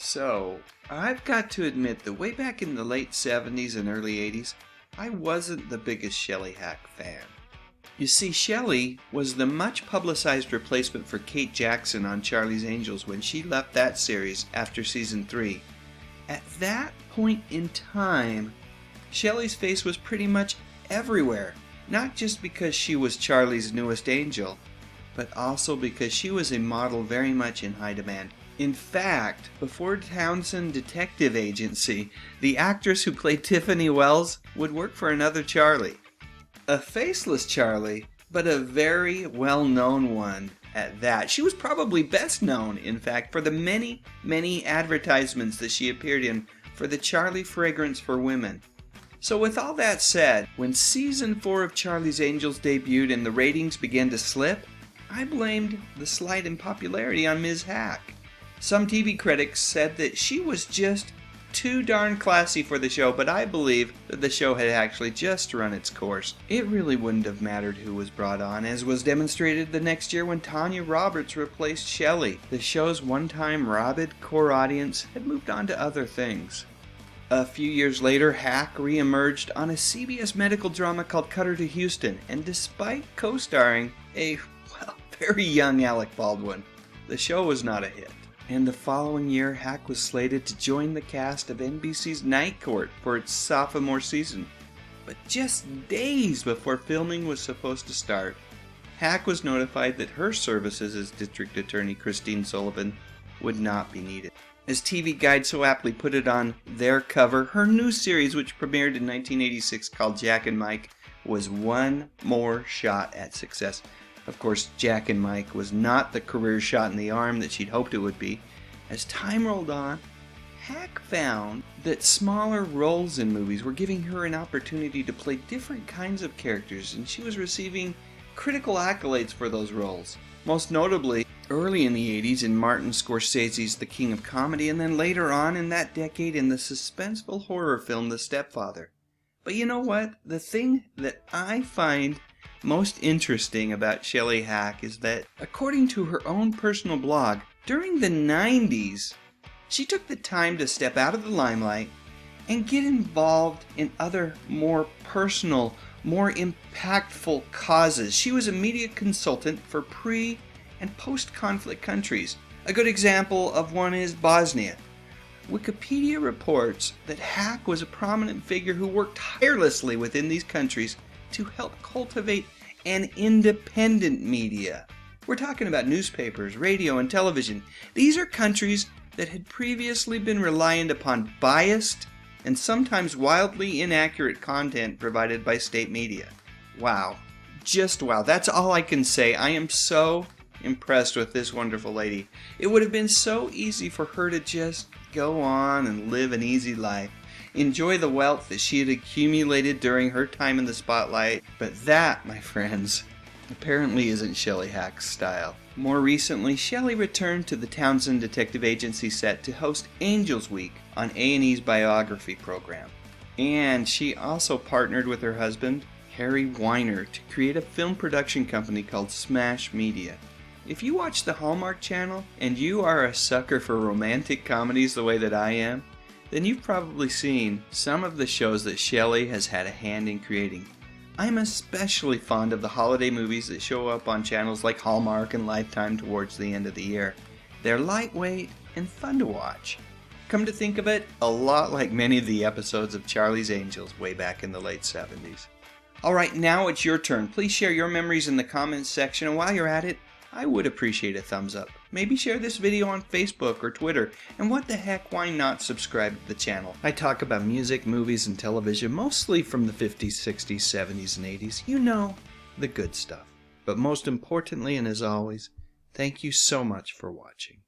So, I've got to admit that way back in the late 70s and early 80s, I wasn't the biggest Shelley Hack fan. You see, Shelley was the much publicized replacement for Kate Jackson on Charlie's Angels when she left that series after season 3. At that point in time, Shelley's face was pretty much everywhere, not just because she was Charlie's newest angel, but also because she was a model very much in high demand. In fact, before Townsend Detective Agency, the actress who played Tiffany Wells would work for another Charlie. A faceless Charlie, but a very well-known one at that. She was probably best known, in fact, for the many, many advertisements that she appeared in for the Charlie fragrance for women. So with all that said, when season 4 of Charlie's Angels debuted and the ratings began to slip, I blamed the slide in popularity on Ms. Hack. Some TV critics said that she was just too darn classy for the show, but I believe that the show had actually just run its course. It really wouldn't have mattered who was brought on, as was demonstrated the next year when Tanya Roberts replaced Shelley. The show's one-time rabid core audience had moved on to other things. A few years later, Hack re-emerged on a CBS medical drama called Cutter to Houston, and despite co-starring a, very young Alec Baldwin, the show was not a hit. And the following year, Hack was slated to join the cast of NBC's Night Court for its sophomore season. But just days before filming was supposed to start, Hack was notified that her services as District Attorney Christine Sullivan would not be needed. As TV Guide so aptly put it on their cover, her new series, which premiered in 1986 called Jack and Mike, was one more shot at success. Of course, Jack and Mike was not the career shot in the arm that she'd hoped it would be. As time rolled on, Hack found that smaller roles in movies were giving her an opportunity to play different kinds of characters, and she was receiving critical accolades for those roles. Most notably, early in the 80s in Martin Scorsese's The King of Comedy, and then later on in that decade in the suspenseful horror film The Stepfather. But you know what? The thing that I find most interesting about Shelley Hack is that, according to her own personal blog, during the 90s, she took the time to step out of the limelight and get involved in other more personal, more impactful causes. She was a media consultant for pre- and post-conflict countries. A good example of one is Bosnia. Wikipedia reports that Hack was a prominent figure who worked tirelessly within these countries to help cultivate an independent media. We're talking about newspapers, radio, and television. These are countries that had previously been reliant upon biased and sometimes wildly inaccurate content provided by state media. Wow. Just wow. That's all I can say. I am so impressed with this wonderful lady. It would have been so easy for her to just go on and live an easy life. Enjoy the wealth that she had accumulated during her time in the spotlight. But that, my friends, apparently isn't Shelley Hack's style. More recently, Shelley returned to the Townsend Detective Agency set to host Angels Week on A&E's biography program. And she also partnered with her husband, Harry Weiner, to create a film production company called Smash Media. If you watch the Hallmark Channel and you are a sucker for romantic comedies the way that I am, then you've probably seen some of the shows that Shelley has had a hand in creating. I'm especially fond of the holiday movies that show up on channels like Hallmark and Lifetime towards the end of the year. They're lightweight and fun to watch. Come to think of it, a lot like many of the episodes of Charlie's Angels way back in the late 70s. Alright, now it's your turn. Please share your memories in the comments section, and while you're at it, I would appreciate a thumbs up. Maybe share this video on Facebook or Twitter, and what the heck, why not subscribe to the channel? I talk about music, movies, and television, mostly from the 50s, 60s, 70s, and 80s. You know, the good stuff. But most importantly, and as always, thank you so much for watching.